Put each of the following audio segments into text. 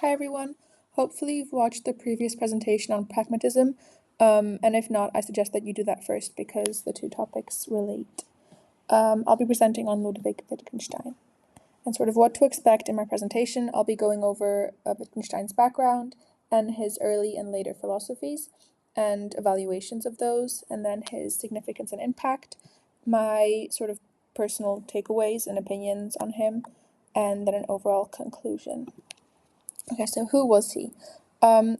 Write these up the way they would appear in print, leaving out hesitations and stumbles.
Hi everyone. Hopefully you've watched the previous presentation on pragmatism, and if not, I suggest that you do that first because the two topics relate. I'll be presenting on Ludwig Wittgenstein. And sort of what to expect in my presentation, I'll be going over Wittgenstein's background and his early and later philosophies and evaluations of those, and then his significance and impact, my sort of personal takeaways and opinions on him, and then an overall conclusion. Okay, so who was he?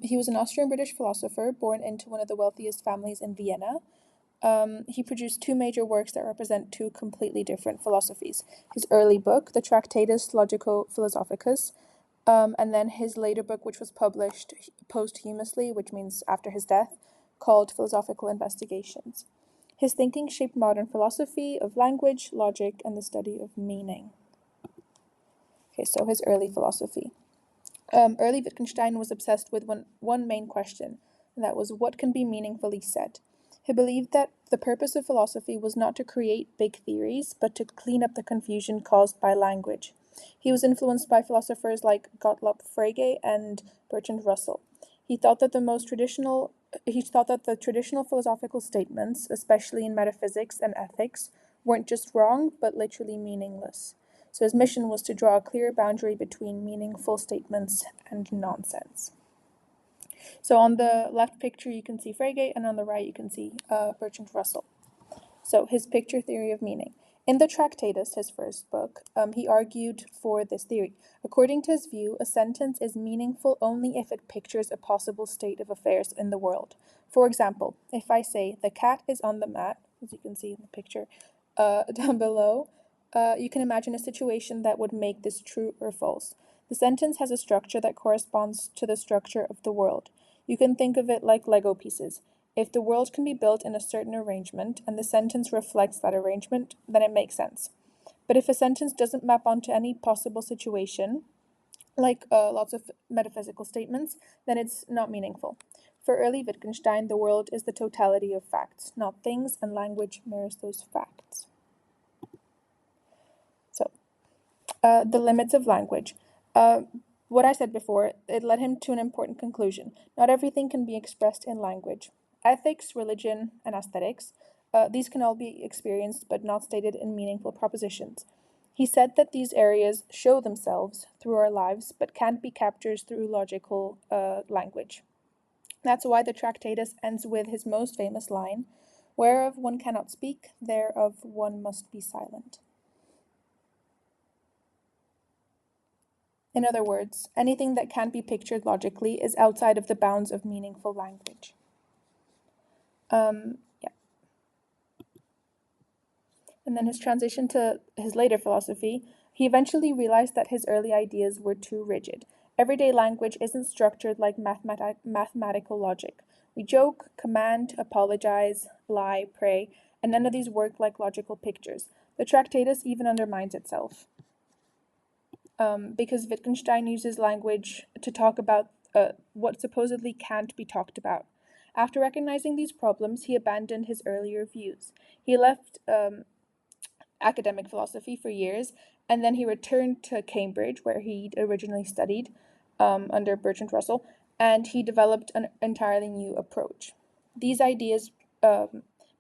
He was an Austrian-British philosopher born into one of the wealthiest families in Vienna. He produced two major works that represent two completely different philosophies. His early book, the Tractatus Logico-Philosophicus, and then his later book, which was published posthumously, which means after his death, called Philosophical Investigations. His thinking shaped modern philosophy of language, logic, and the study of meaning. Okay, so his early philosophy. Early Wittgenstein was obsessed with one main question, and that was what can be meaningfully said. He believed that the purpose of philosophy was not to create big theories, but to clean up the confusion caused by language. He was influenced by philosophers like Gottlob Frege and Bertrand Russell. He thought that the traditional philosophical statements, especially in metaphysics and ethics, weren't just wrong, but literally meaningless. So his mission was to draw a clear boundary between meaningful statements and nonsense. So on the left picture, you can see Frege, and on the right, you can see Bertrand Russell. So his picture theory of meaning. In the Tractatus, his first book, he argued for this theory. According to his view, a sentence is meaningful only if it pictures a possible state of affairs in the world. For example, if I say, the cat is on the mat, as you can see in the picture down below, you can imagine a situation that would make this true or false. The sentence has a structure that corresponds to the structure of the world. You can think of it like Lego pieces. If the world can be built in a certain arrangement and the sentence reflects that arrangement, then it makes sense. But if a sentence doesn't map onto any possible situation, like lots of metaphysical statements, then it's not meaningful. For early Wittgenstein, the world is the totality of facts, not things, and language mirrors those facts. So, the limits of language. What I said before, it led him to an important conclusion. Not everything can be expressed in language. Ethics, religion, and aesthetics, these can all be experienced but not stated in meaningful propositions. He said that these areas show themselves through our lives but can't be captured through logical language. That's why the Tractatus ends with his most famous line, whereof one cannot speak, thereof one must be silent. In other words, anything that can't be pictured logically is outside of the bounds of meaningful language. And then his transition to his later philosophy, he eventually realized that his early ideas were too rigid. Everyday language isn't structured like mathematical logic. We joke, command, apologize, lie, pray, and none of these work like logical pictures. The Tractatus even undermines itself. Because Wittgenstein uses language to talk about what supposedly can't be talked about. After recognizing these problems, he abandoned his earlier views. He left academic philosophy for years, and then he returned to Cambridge, where he'd originally studied under Bertrand Russell, and he developed an entirely new approach. These ideas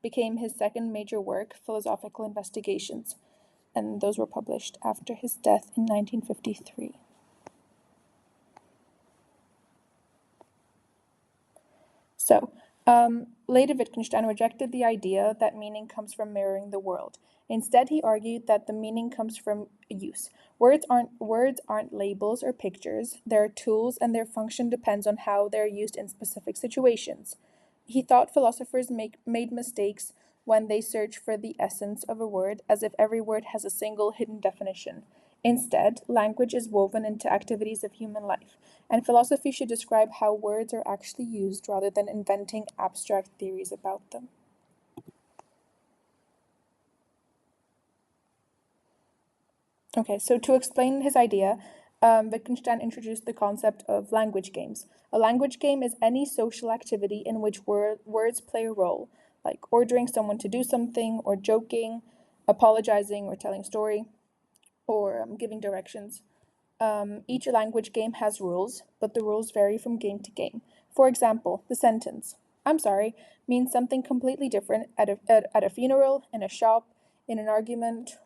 became his second major work, Philosophical Investigations, and those were published after his death in 1953. So, later Wittgenstein rejected the idea that meaning comes from mirroring the world. Instead, he argued that the meaning comes from use. Words aren't labels or pictures, they're tools, and their function depends on how they're used in specific situations. He thought philosophers made mistakes when they search for the essence of a word, as if every word has a single hidden definition. Instead, language is woven into activities of human life, and philosophy should describe how words are actually used rather than inventing abstract theories about them. Okay, so to explain his idea, Wittgenstein introduced the concept of language games. A language game is any social activity in which words play a role, like ordering someone to do something, or joking, apologizing, or telling a story, or giving directions. Each language game has rules, but the rules vary from game to game. For example, the sentence, "I'm sorry," means something completely different at a funeral, in a shop, in an argument,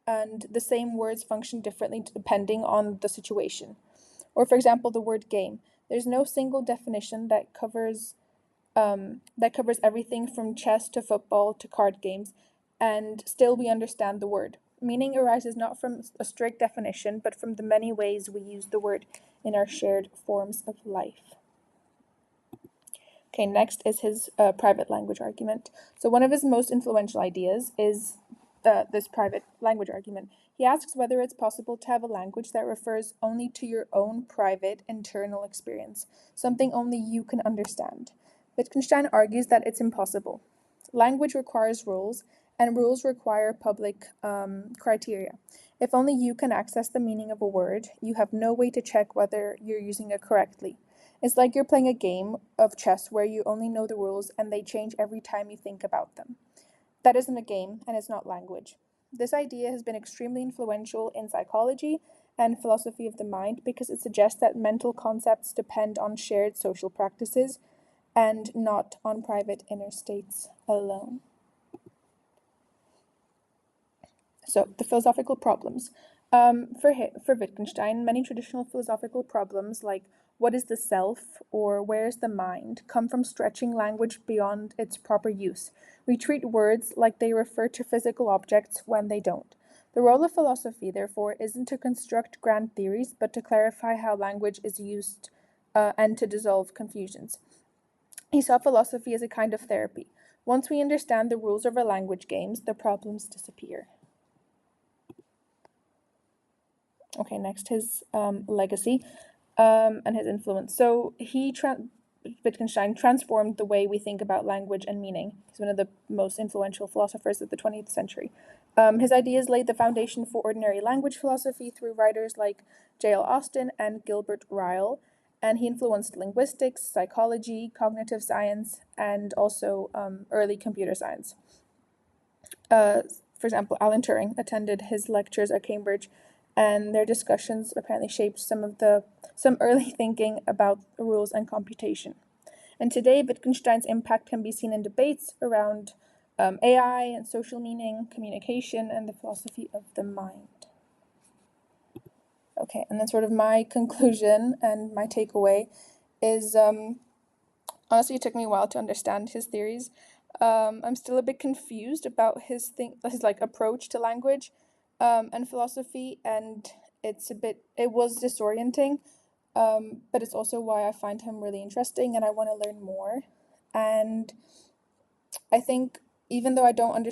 and the same words function differently depending on the situation. Or, for example, the word game. There's no single definition that covers everything from chess to football to card games, and still we understand the word. Meaning arises not from a strict definition, but from the many ways we use the word in our shared forms of life. Okay, next is his private language argument. So one of his most influential ideas is this private language argument. He asks whether it's possible to have a language that refers only to your own private internal experience, something only you can understand. Wittgenstein argues that it's impossible. Language requires rules, and rules require public criteria. If only you can access the meaning of a word, you have no way to check whether you're using it correctly. It's like you're playing a game of chess where you only know the rules and they change every time you think about them. That isn't a game, and it's not language. This idea has been extremely influential in psychology and philosophy of the mind because it suggests that mental concepts depend on shared social practices and not on private inner states alone. So, the philosophical problems. For Wittgenstein, many traditional philosophical problems like what is the self or where is the mind come from stretching language beyond its proper use. We treat words like they refer to physical objects when they don't. The role of philosophy, therefore, isn't to construct grand theories, but to clarify how language is used and to dissolve confusions. He saw philosophy as a kind of therapy. Once we understand the rules of our language games, the problems disappear. Okay, next his legacy and his influence. So Wittgenstein transformed the way we think about language and meaning. He's one of the most influential philosophers of the 20th century. His ideas laid the foundation for ordinary language philosophy through writers like J.L. Austin and Gilbert Ryle, and he influenced linguistics, psychology, cognitive science, and also early computer science. For example, Alan Turing attended his lectures at Cambridge, and their discussions apparently shaped some early thinking about rules and computation. And today, Wittgenstein's impact can be seen in debates around AI and social meaning, communication, and the philosophy of the mind. Okay, and then sort of my conclusion and my takeaway is honestly, it took me a while to understand his theories. I'm still a bit confused about his approach to language and philosophy, and it was disorienting, but it's also why I find him really interesting and I want to learn more. And I think even though I don't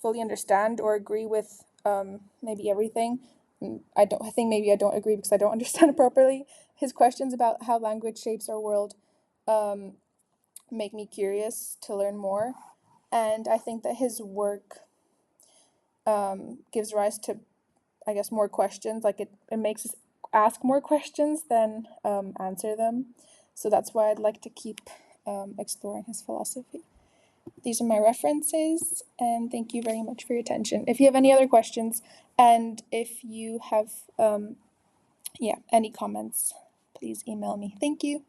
fully understand or agree with maybe everything, I think maybe I don't agree because I don't understand it properly. His questions about how language shapes our world make me curious to learn more, and I think that his work gives rise to, I guess, more questions. Like it makes us ask more questions than answer them. So that's why I'd like to keep exploring his philosophy. These are my references, and thank you very much for your attention. If you have any other questions, and if you have any comments, please email me. Thank you.